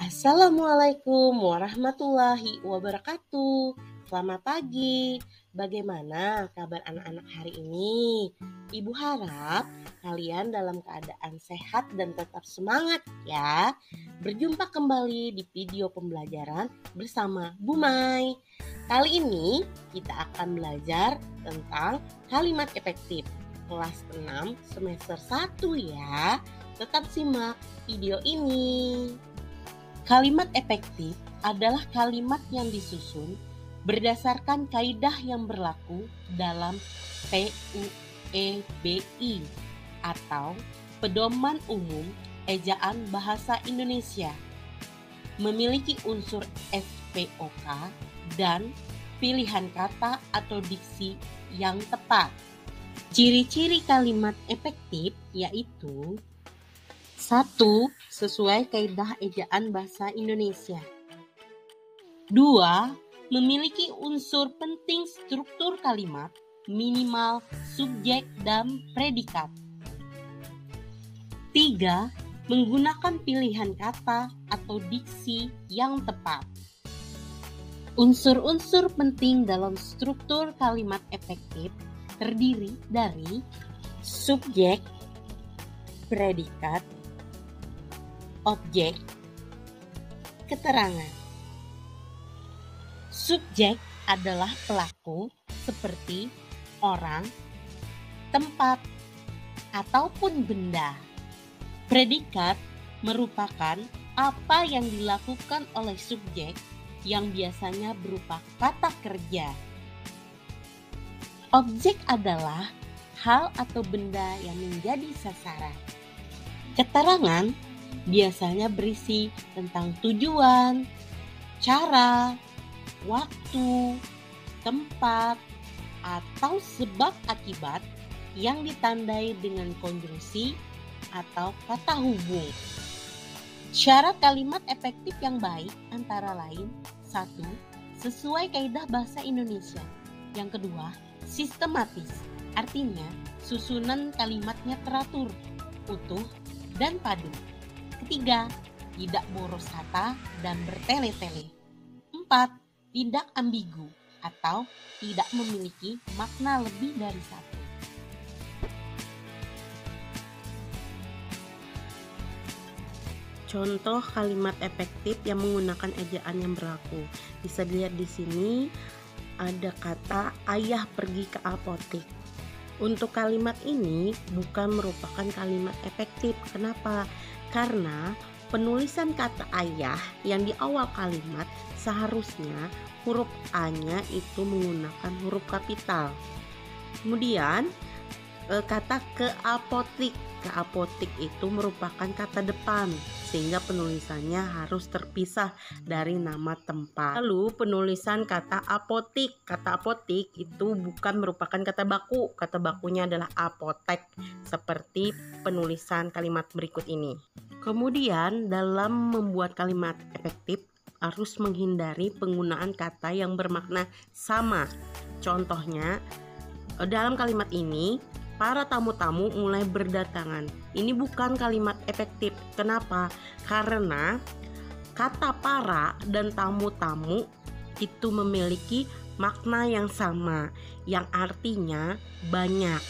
Assalamualaikum warahmatullahi wabarakatuh. Selamat pagi. Bagaimana kabar anak-anak hari ini? Ibu harap kalian dalam keadaan sehat dan tetap semangat ya. Berjumpa kembali di video pembelajaran bersama Bu Mai. Kali ini kita akan belajar tentang kalimat efektif kelas 6 semester 1 ya. Tetap simak video ini. Kalimat efektif adalah kalimat yang disusun berdasarkan kaidah yang berlaku dalam PUEBI atau Pedoman Umum Ejaan Bahasa Indonesia. Memiliki unsur SPOK dan pilihan kata atau diksi yang tepat. Ciri-ciri kalimat efektif yaitu 1. Sesuai kaidah ejaan bahasa Indonesia. 2. Memiliki unsur penting struktur kalimat, minimal subjek dan predikat. 3. Menggunakan pilihan kata atau diksi yang tepat. Unsur-unsur penting dalam struktur kalimat efektif terdiri dari subjek, predikat, objek, keterangan. Subjek adalah pelaku seperti orang, tempat, ataupun benda. Predikat merupakan apa yang dilakukan oleh subjek yang biasanya berupa kata kerja. Objek adalah hal atau benda yang menjadi sasaran. Keterangan biasanya berisi tentang tujuan, cara, waktu, tempat, atau sebab akibat yang ditandai dengan konjungsi atau kata hubung. Syarat kalimat efektif yang baik antara lain 1. Sesuai kaidah bahasa Indonesia. Yang kedua, sistematis. Artinya, susunan kalimatnya teratur, utuh, dan padu. Ketiga, tidak boros kata dan bertele-tele. 4. Tidak ambigu atau tidak memiliki makna lebih dari satu. Contoh kalimat efektif yang menggunakan ejaan yang berlaku. Bisa dilihat di sini ada kata ayah pergi ke apotek. Untuk kalimat ini bukan merupakan kalimat efektif. Kenapa? Karena penulisan kata ayah yang di awal kalimat seharusnya huruf A-nya itu menggunakan huruf kapital. Kemudian kata ke apotik. Ke apotik itu merupakan kata depan sehingga penulisannya harus terpisah dari nama tempat. Lalu penulisan kata apotik. Kata apotik itu bukan merupakan kata baku. Kata bakunya adalah apotek seperti penulisan kalimat berikut ini. Kemudian dalam membuat kalimat efektif harus menghindari penggunaan kata yang bermakna sama. Contohnya dalam kalimat ini para tamu-tamu mulai berdatangan. Ini bukan kalimat efektif. Kenapa? Karena kata para dan tamu-tamu itu memiliki makna yang sama, yang artinya banyak.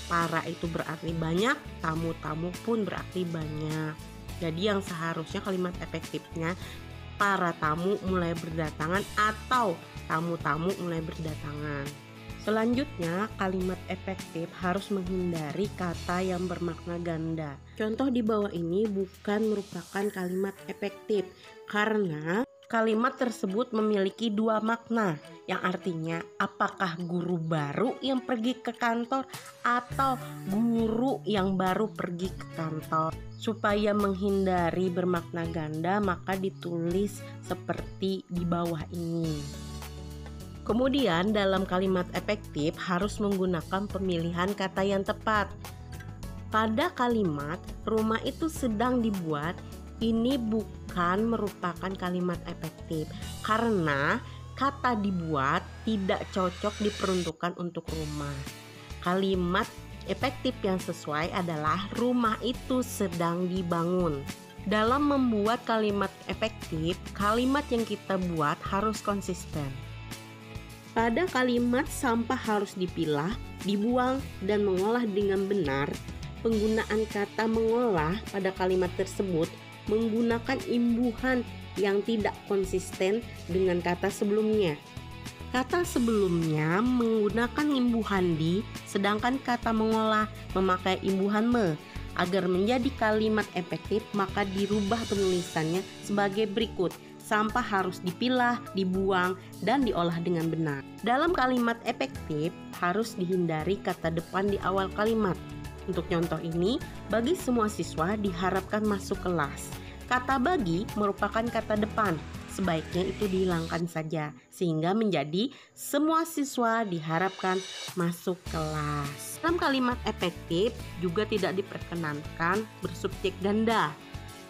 Para itu berarti banyak, tamu-tamu pun berarti banyak. Jadi yang seharusnya kalimat efektifnya para tamu mulai berdatangan atau tamu-tamu mulai berdatangan. Selanjutnya, kalimat efektif harus menghindari kata yang bermakna ganda. Contoh di bawah ini bukan merupakan kalimat efektif karena kalimat tersebut memiliki dua makna, yang artinya apakah guru baru yang pergi ke kantor atau guru yang baru pergi ke kantor. Supaya menghindari bermakna ganda, maka ditulis seperti di bawah ini. Kemudian dalam kalimat efektif harus menggunakan pemilihan kata yang tepat. Pada kalimat rumah itu sedang dibuat, ini bukan merupakan kalimat efektif karena kata dibuat tidak cocok diperuntukkan untuk rumah. Kalimat efektif yang sesuai adalah rumah itu sedang dibangun. Dalam membuat kalimat efektif, kalimat yang kita buat harus konsisten. Pada kalimat sampah harus dipilah, dibuang, dan mengolah dengan benar, penggunaan kata mengolah pada kalimat tersebut menggunakan imbuhan yang tidak konsisten dengan kata sebelumnya. Kata sebelumnya menggunakan imbuhan di, sedangkan kata mengolah memakai imbuhan me. Agar menjadi kalimat efektif, maka dirubah penulisannya sebagai berikut. Sampah harus dipilah, dibuang, dan diolah dengan benar. Dalam kalimat efektif, harus dihindari kata depan di awal kalimat. Untuk contoh ini, bagi semua siswa diharapkan masuk kelas. Kata bagi merupakan kata depan. Sebaiknya itu dihilangkan saja, sehingga menjadi semua siswa diharapkan masuk kelas. Dalam kalimat efektif juga tidak diperkenankan bersubjek ganda.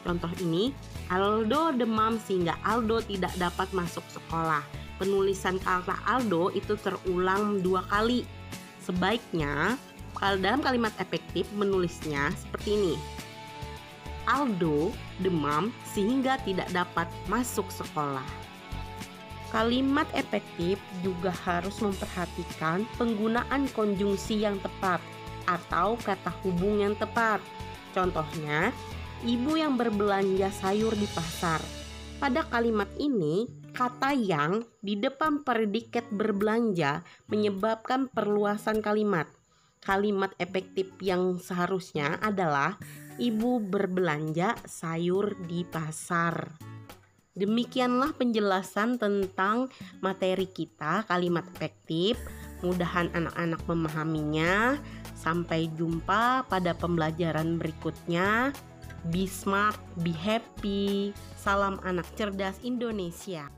Contoh ini, Aldo demam sehingga Aldo tidak dapat masuk sekolah. Penulisan kata Aldo itu terulang 2 kali. Sebaiknya, kalau dalam kalimat efektif menulisnya seperti ini. Aldo demam sehingga tidak dapat masuk sekolah. Kalimat efektif juga harus memperhatikan penggunaan konjungsi yang tepat atau kata hubung yang tepat. Contohnya, ibu yang berbelanja sayur di pasar. Pada kalimat ini, kata yang di depan predikat berbelanja menyebabkan perluasan kalimat. Kalimat efektif yang seharusnya adalah ibu berbelanja sayur di pasar. Demikianlah penjelasan tentang materi kita, kalimat efektif. Mudahan anak-anak memahaminya. Sampai jumpa pada pembelajaran berikutnya. Be smart, be happy. Salam anak cerdas Indonesia.